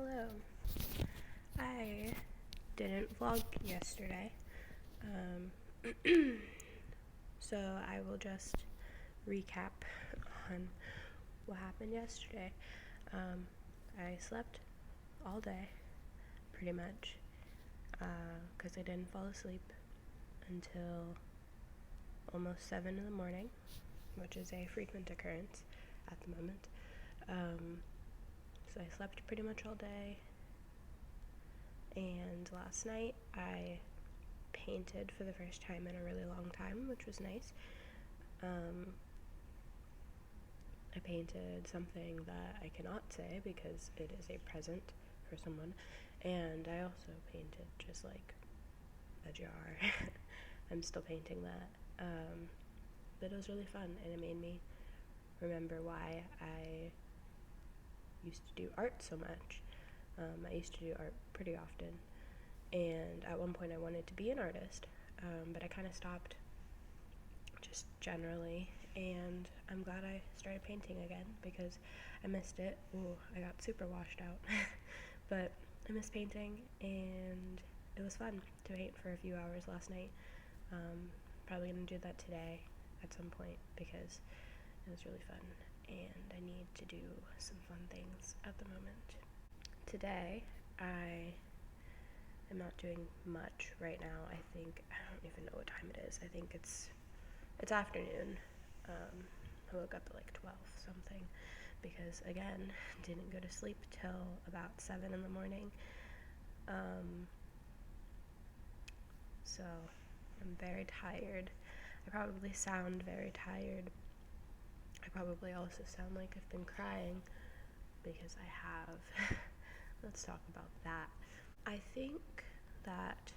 Hello. I didn't vlog yesterday, so I will just recap on what happened yesterday. I slept all day, pretty much, because I didn't fall asleep until almost 7 in the morning, which is a frequent occurrence at the moment. So I slept pretty much all day, and last night I painted for the first time in a really long time, which was nice. I painted something that I cannot say because it is a present for someone, and I also painted just like a jar. I'm still painting that, but it was really fun, and it made me remember why I used to do art so much. I used to do art pretty often, and at one point I wanted to be an artist, but I kind of stopped just generally, and I'm glad I started painting again because I missed it. Ooh, I got super washed out, but I miss painting, and it was fun to paint for a few hours last night. Probably gonna do that today at some point because it was really fun, and I need to do some fun things at the moment. Today, I am not doing much right now. I don't even know what time it is. I think it's afternoon. I woke up at like 12 something because, again, didn't go to sleep till about 7 in the morning. So I'm very tired. I probably sound very tired. I probably also sound like I've been crying because I have. Let's talk about that. I think that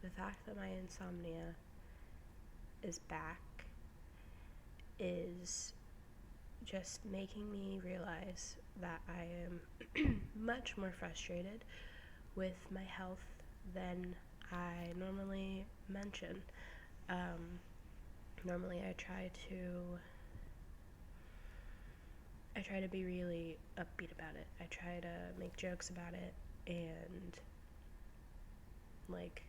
the fact that my insomnia is back is just making me realize that I am much more frustrated with my health than I normally mention. Normally I try to be really upbeat about it. I try to make jokes about it and like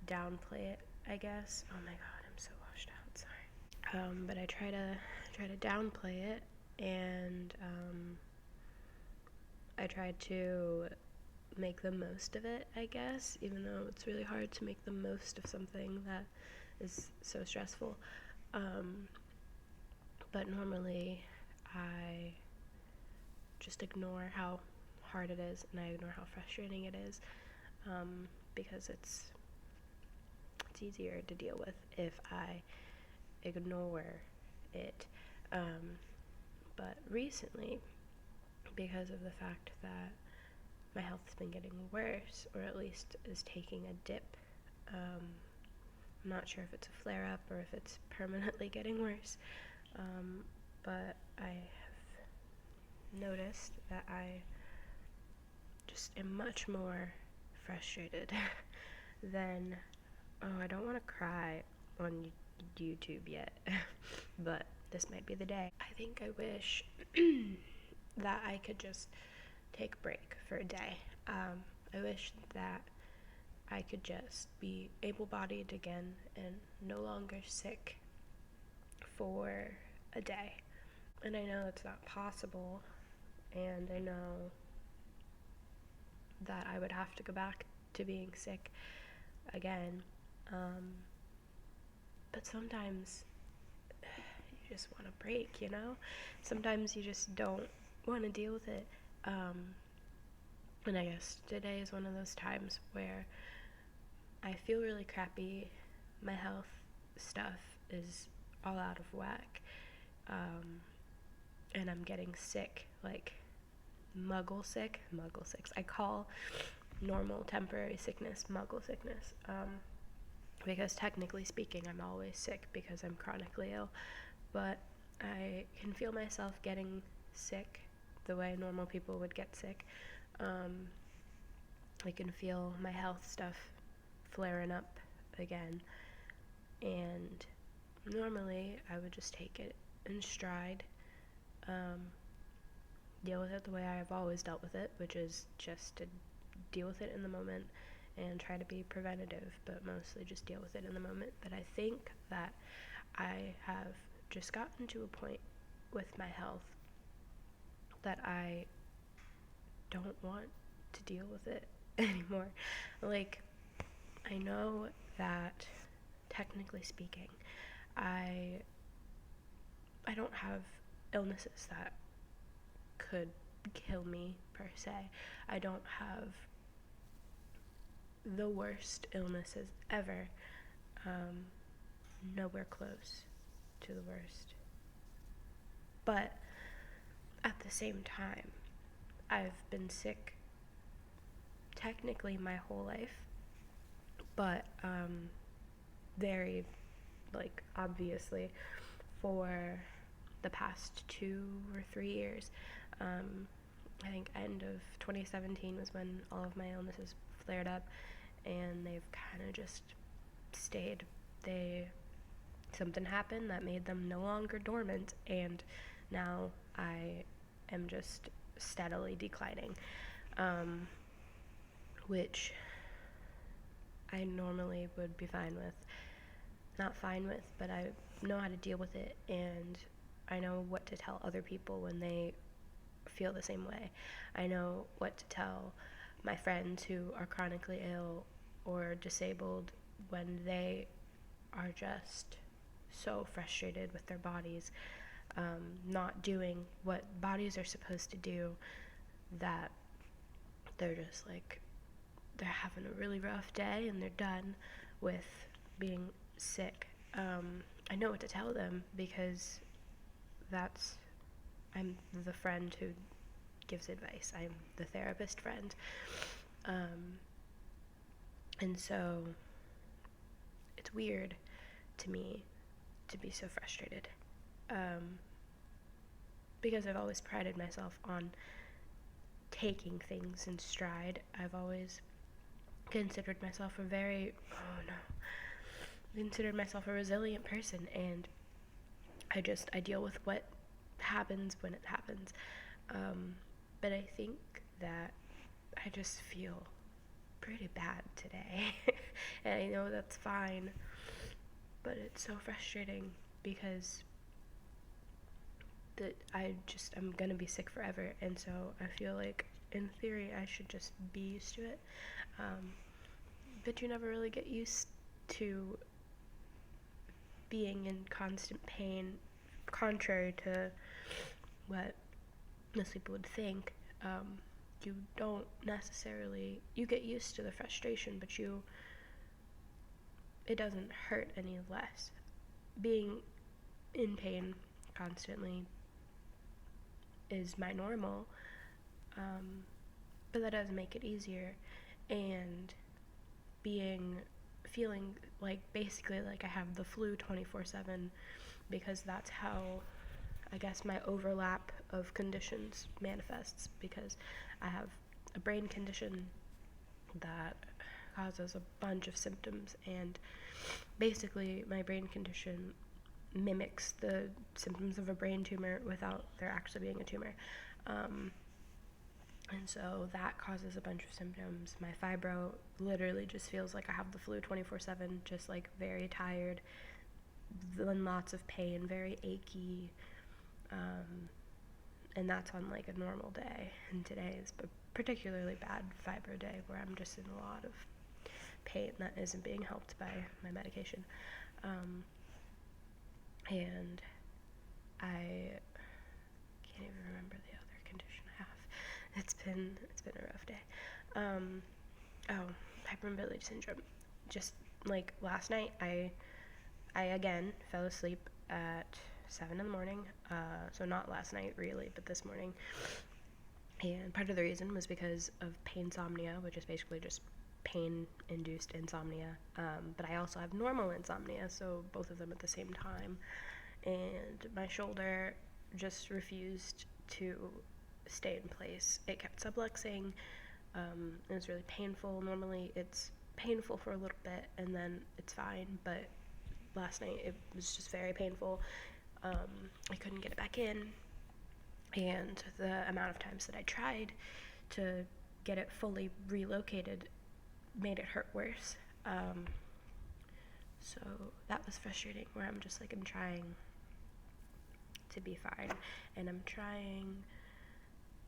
downplay it, I guess. Oh my god, I'm so washed out, sorry. But I try to downplay it, and I try to make the most of it, I guess, even though it's really hard to make the most of something that is so stressful. But normally I just ignore how hard it is, and I ignore how frustrating it is, because it's easier to deal with if I ignore it. But recently, because of the fact that my health has been getting worse, or at least is taking a dip, I'm not sure if it's a flare-up or if it's permanently getting worse, but I have noticed that I just am much more frustrated than, I don't want to cry on YouTube yet, but this might be the day. I think I wish that I could just take a break for a day. I wish that I could just be able-bodied again and no longer sick for a day. And I know it's not possible, and I know that I would have to go back to being sick again. But sometimes you just want a break, you know? Sometimes you just don't want to deal with it. And I guess today is one of those times where I feel really crappy. My health stuff is all out of whack. And I'm getting sick, like muggle sick. I call normal temporary sickness muggle sickness. Because technically speaking, I'm always sick because I'm chronically ill. But I can feel myself getting sick the way normal people would get sick. I can feel my health stuff flaring up again, and normally I would just take it in stride, deal with it the way I've always dealt with it, which is just to deal with it in the moment and try to be preventative, but mostly just deal with it in the moment. But I think that I have just gotten to a point with my health that I don't want to deal with it anymore. Like, I know that technically speaking, I don't have illnesses that could kill me per se. I don't have the worst illnesses ever. Nowhere close to the worst. But at the same time, I've been sick technically my whole life, but very, like, obviously for the past 2 or 3 years. I think end of 2017 was when all of my illnesses flared up, and they've kind of just stayed. Something happened that made them no longer dormant, and now I am just steadily declining, which I normally would be fine with. Not fine with, but I know how to deal with it, and I know what to tell other people when they feel the same way. I know what to tell my friends who are chronically ill or disabled when they are just so frustrated with their bodies, not doing what bodies are supposed to do, that they're just like, they're having a really rough day and they're done with being sick. I know what to tell them because I'm the friend who gives advice. I'm the therapist friend. And so it's weird to me to be so frustrated, because I've always prided myself on taking things in stride. I've always considered myself considered myself a resilient person, and I deal with what happens when it happens. But I think that I just feel pretty bad today. And I know that's fine, but it's so frustrating because I'm gonna be sick forever, and so I feel like in theory I should just be used to it. But you never really get used to being in constant pain, contrary to what most people would think. You don't necessarily, you get used to the frustration, but it doesn't hurt any less. Being in pain constantly is my normal, but that does make it easier. And feeling like basically like I have the flu 24/7, because that's how I guess my overlap of conditions manifests, because I have a brain condition that causes a bunch of symptoms, and basically my brain condition mimics the symptoms of a brain tumor without there actually being a tumor. And so that causes a bunch of symptoms. My fibro literally just feels like I have the flu 24/7, just like very tired, then lots of pain, very achy, and that's on like a normal day. And today is a particularly bad fibro day where I'm just in a lot of pain that isn't being helped by my medication. And I can't even remember the other condition I have. It's been a rough day. Hypermobility syndrome. Just like last night, I again fell asleep at 7 in the morning. So not last night really, but this morning. And part of the reason was because of painsomnia, which is basically just pain-induced insomnia. But I also have normal insomnia, so both of them at the same time. And my shoulder just refused to stay in place. It kept subluxing. It was really painful. Normally it's painful for a little bit and then it's fine, but last night it was just very painful. I couldn't get it back in, And the amount of times that I tried to get it fully relocated made it hurt worse. So that was frustrating, where I'm just like, I'm trying to be fine, and I'm trying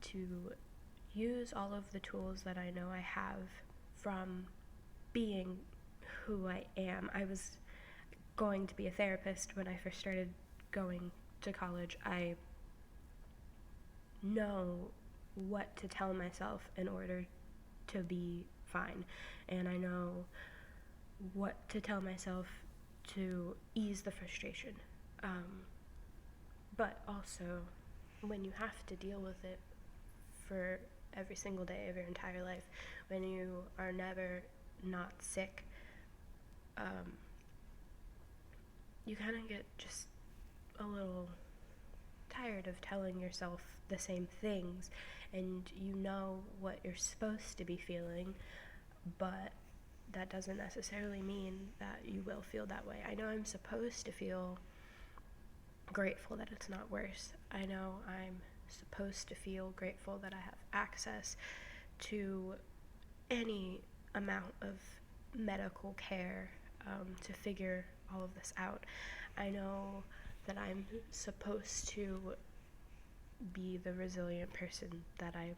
to use all of the tools that I know I have from being who I am. I was going to be a therapist when I first started going to college. I know what to tell myself in order to be fine, and I know what to tell myself to ease the frustration. But also, when you have to deal with it for every single day of your entire life, when you are never not sick, you kind of get just a little tired of telling yourself the same things, and you know what you're supposed to be feeling, but that doesn't necessarily mean that you will feel that way. I know I'm supposed to feel grateful that it's not worse. I know I'm supposed to feel grateful that I have access to any amount of medical care to figure all of this out. I know that I'm supposed to be the resilient person that I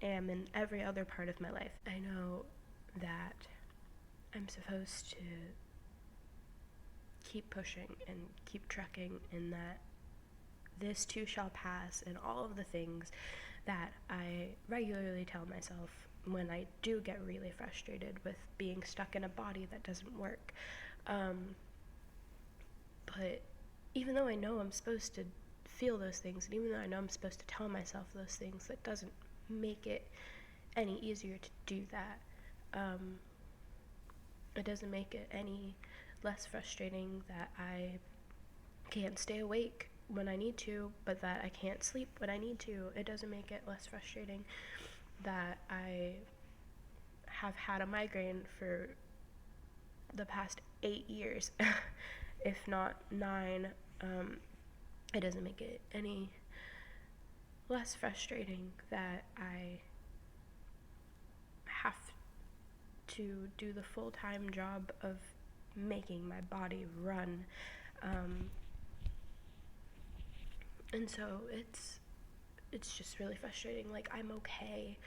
am in every other part of my life. I know that I'm supposed to keep pushing and keep trucking, and that this too shall pass, and all of the things that I regularly tell myself when I do get really frustrated with being stuck in a body that doesn't work. But even though I know I'm supposed to feel those things, and even though I know I'm supposed to tell myself those things, that doesn't make it any easier to do that. It doesn't make it any less frustrating that I can't stay awake when I need to, but that I can't sleep when I need to. It doesn't make it less frustrating that I have had a migraine for the past 8 years, if not 9. It doesn't make it any less frustrating that I have to do the full-time job of making my body run. And so it's just really frustrating. Like, I'm okay,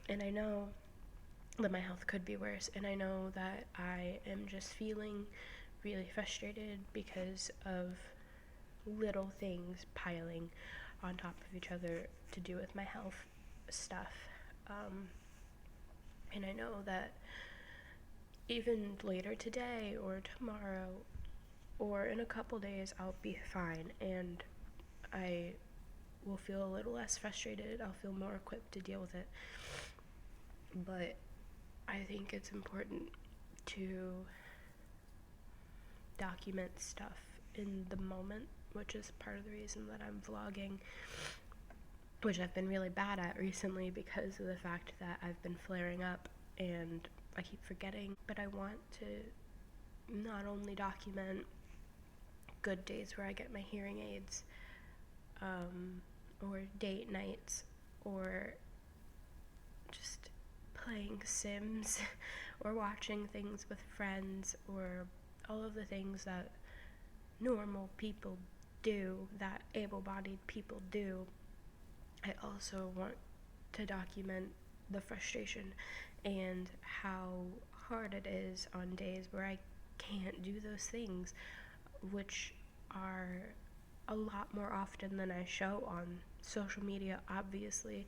and I know that my health could be worse, and I know that I am just feeling really frustrated because of little things piling on top of each other to do with my health stuff. And I know that even later today or tomorrow or in a couple days, I'll be fine, and I will feel a little less frustrated. I'll feel more equipped to deal with it. But I think it's important to document stuff in the moment, which is part of the reason that I'm vlogging, which I've been really bad at recently because of the fact that I've been flaring up and I keep forgetting. But I want to not only document good days where I get my hearing aids, or date nights, or just playing Sims, or watching things with friends, or all of the things that normal people do, that able-bodied people do. I also want to document the frustration and how hard it is on days where I can't do those things, which are a lot more often than I show on social media, obviously.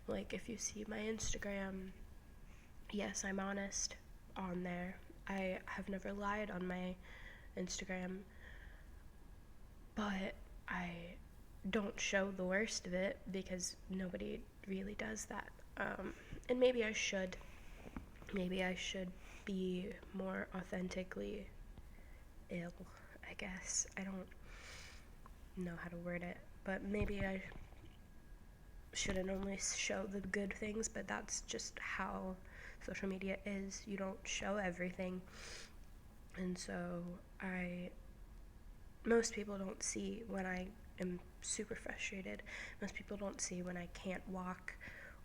Like, if you see my Instagram, yes, I'm honest on there. I have never lied on my Instagram, but I don't show the worst of it because nobody really does that. And maybe I should. Maybe I should be more authentically ill, I guess. I don't know how to word it, but maybe I shouldn't only show the good things, but that's just how social media is. You don't show everything, and so most people don't see when I am super frustrated. Most people don't see when I can't walk,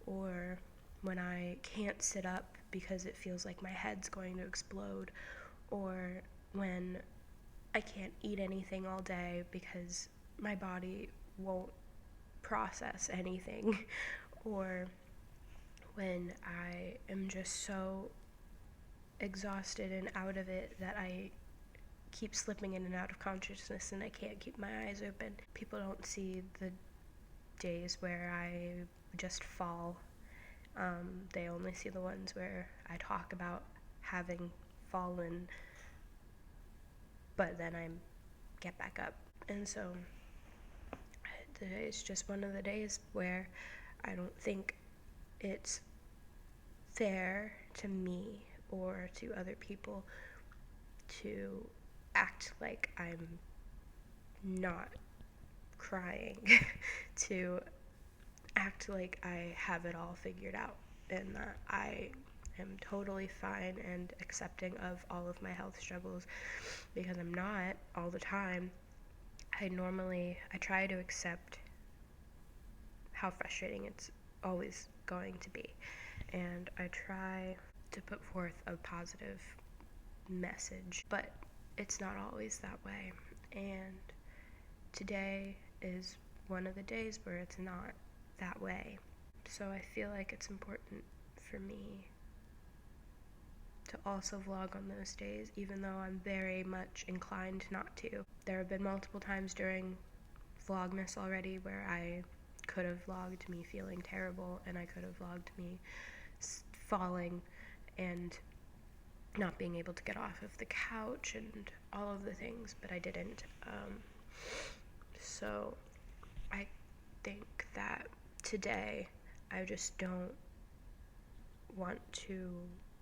or when I can't sit up because it feels like my head's going to explode, or when I can't eat anything all day because my body won't process anything, or when I am just so exhausted and out of it that I keep slipping in and out of consciousness and I can't keep my eyes open. People don't see the days where I just fall. They only see the ones where I talk about having fallen, but then I get back up. And so today's just one of the days where I don't think it's fair to me or to other people to act like I'm not crying, to act like I have it all figured out and that I am totally fine and accepting of all of my health struggles, because I'm not all the time. I try to accept how frustrating it's always going to be, and I try to put forth a positive message, but it's not always that way. And today is one of the days where it's not that way. So I feel like it's important for me to also vlog on those days, even though I'm very much inclined not to. There have been multiple times during vlogmas already where I could have vlogged me feeling terrible, and I could have vlogged me falling and not being able to get off of the couch and all of the things, but I didn't. So I think that today I just don't want to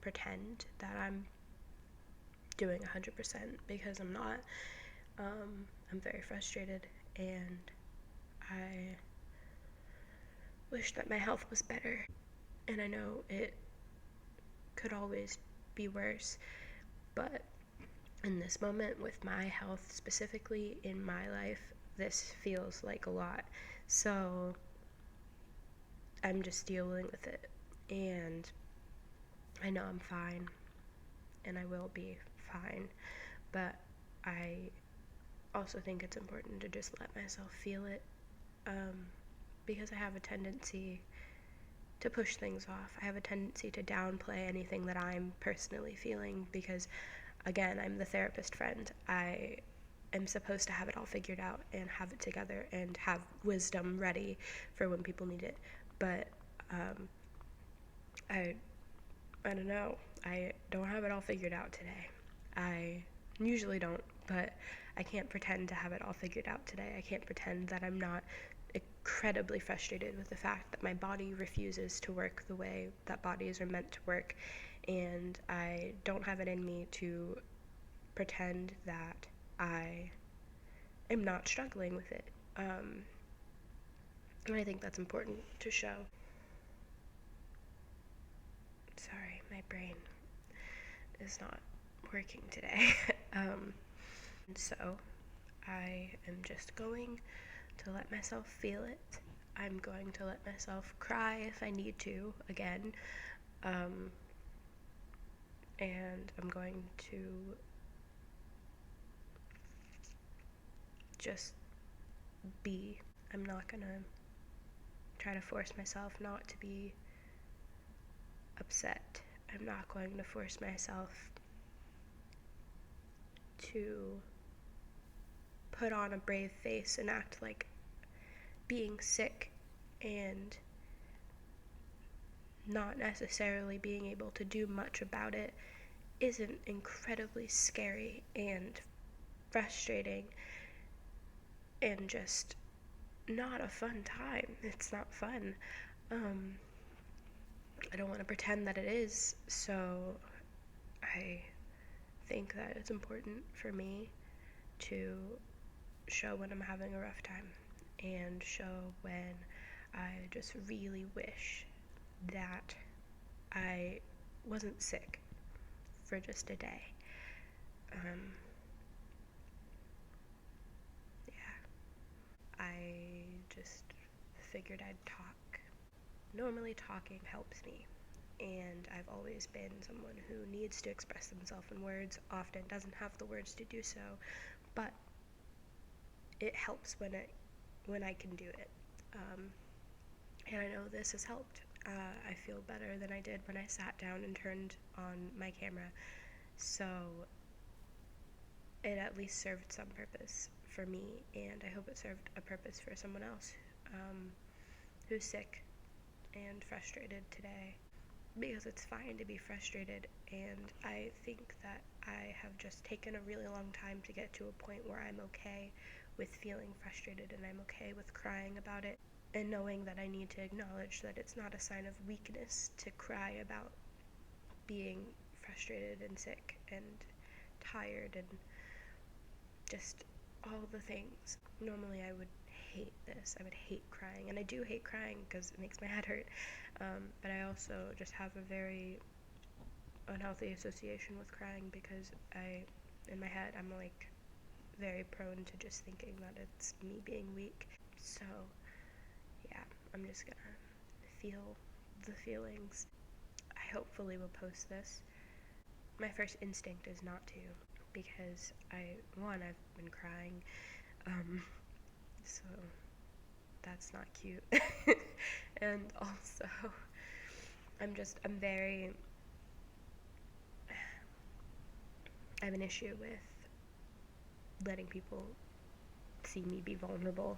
pretend that I'm doing 100%, because I'm not. I'm very frustrated, and I wish that my health was better, and I know it could always be worse, but in this moment with my health specifically in my life, this feels like a lot. So I'm just dealing with it, and I know I'm fine, and I will be fine, but I also think it's important to just let myself feel it, because I have a tendency to push things off. I have a tendency to downplay anything that I'm personally feeling, because again, I'm the therapist friend. I am supposed to have it all figured out and have it together and have wisdom ready for when people need it. But I don't know. I don't have it all figured out today. I usually don't, but I can't pretend to have it all figured out today. I can't pretend that I'm not incredibly frustrated with the fact that my body refuses to work the way that bodies are meant to work, and I don't have it in me to pretend that I am not struggling with it. And I think that's important to show. Sorry, my brain is not working today. So I am just going to let myself feel it. I'm going to let myself cry if I need to again. And I'm going to just be. I'm not gonna try to force myself not to be upset. I'm not going to force myself to put on a brave face and act like being sick and not necessarily being able to do much about it isn't incredibly scary and frustrating and just not a fun time. It's not fun. I don't want to pretend that it is, so I think that it's important for me to show when I'm having a rough time and show when I just really wish that I wasn't sick for just a day. Yeah. I just figured I'd talk. Normally talking helps me, and I've always been someone who needs to express themselves in words, often doesn't have the words to do so, but it helps when I can do it. And I know this has helped. I feel better than I did when I sat down and turned on my camera, so it at least served some purpose for me, and I hope it served a purpose for someone else who's sick and frustrated today, because it's fine to be frustrated, and I think that I have just taken a really long time to get to a point where I'm okay with feeling frustrated, and I'm okay with crying about it, and knowing that I need to acknowledge that it's not a sign of weakness to cry about being frustrated and sick and tired and just all the things. Normally I would hate this. I would hate crying, and I do hate crying because it makes my head hurt, but I also just have a very unhealthy association with crying because in my head, I'm like very prone to just thinking that it's me being weak. So yeah, I'm just gonna feel the feelings. I hopefully will post this. My first instinct is not to, because I've been crying, so that's not cute. And also, I have an issue with letting people see me be vulnerable.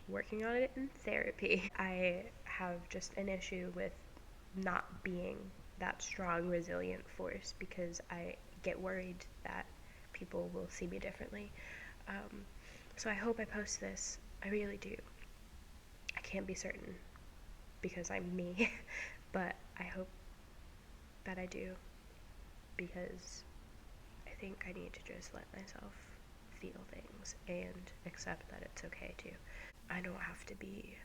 Working on it in therapy. I have just an issue with not being that strong, resilient force because I get worried that people will see me differently. So I hope I post this. I really do. I can't be certain because I'm me, but I hope that I do, because I think I need to just let myself feel things and accept that it's okay to. I don't have to be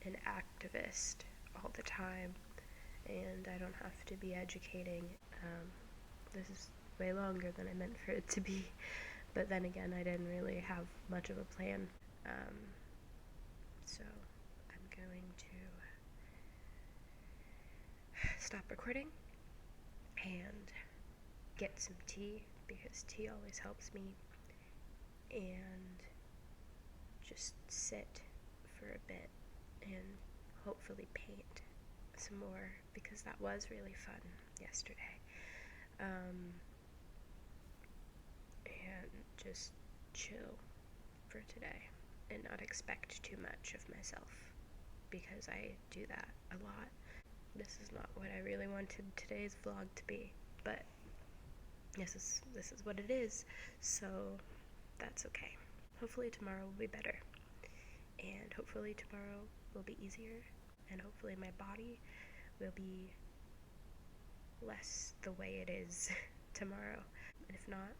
an activist all the time, and I don't have to be educating. This is way longer than I meant for it to be, but then again, I didn't really have much of a plan. So I'm going to stop recording and get some tea, because tea always helps me, and just sit for a bit and hopefully paint some more, because that was really fun yesterday. And just chill for today and not expect too much of myself, because I do that a lot. This is not what I really wanted today's vlog to be, but this is what it is, so that's okay. Hopefully tomorrow will be better, and hopefully tomorrow will be easier, and hopefully my body will be less the way it is tomorrow. And if not,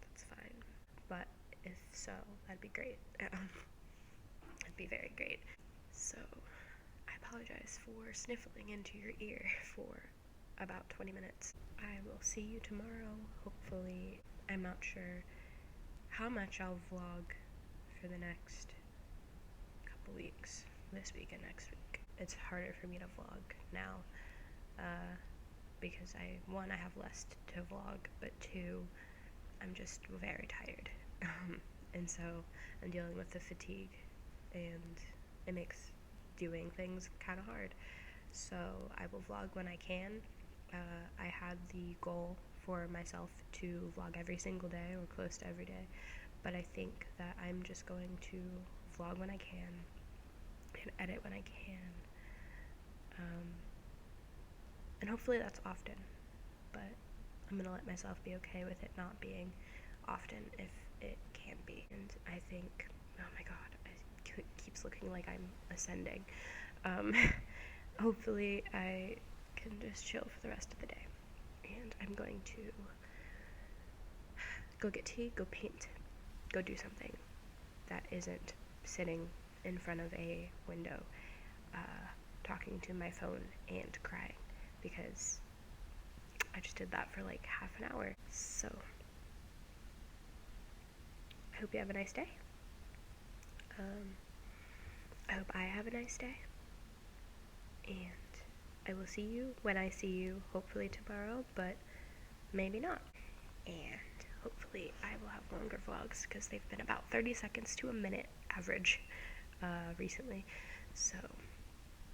that's fine. But if so, that'd be great. That'd be very great. So I apologize for sniffling into your ear for about 20 minutes. I will see you tomorrow, hopefully. I'm not sure how much I'll vlog for the next couple weeks, this week and next week. It's harder for me to vlog now, because I have less to vlog, but two, I'm just very tired. And so I'm dealing with the fatigue, and it makes doing things kind of hard. So I will vlog when I can. I had the goal for myself to vlog every single day, or close to every day, but I think that I'm just going to vlog when I can and edit when I can, and hopefully that's often, but I'm gonna let myself be okay with it not being often if it can be. And I think, oh my god, it keeps looking like I'm ascending. Hopefully I can just chill for the rest of the day, and I'm going to go get tea, go paint, go do something that isn't sitting in front of a window talking to my phone and crying, because I just did that for like half an hour. So I hope you have a nice day. I hope I have a nice day. And I will see you when I see you, hopefully tomorrow, but maybe not. And hopefully I will have longer vlogs, because they've been about 30 seconds to a minute average recently. So,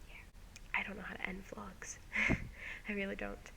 yeah. I don't know how to end vlogs. I really don't.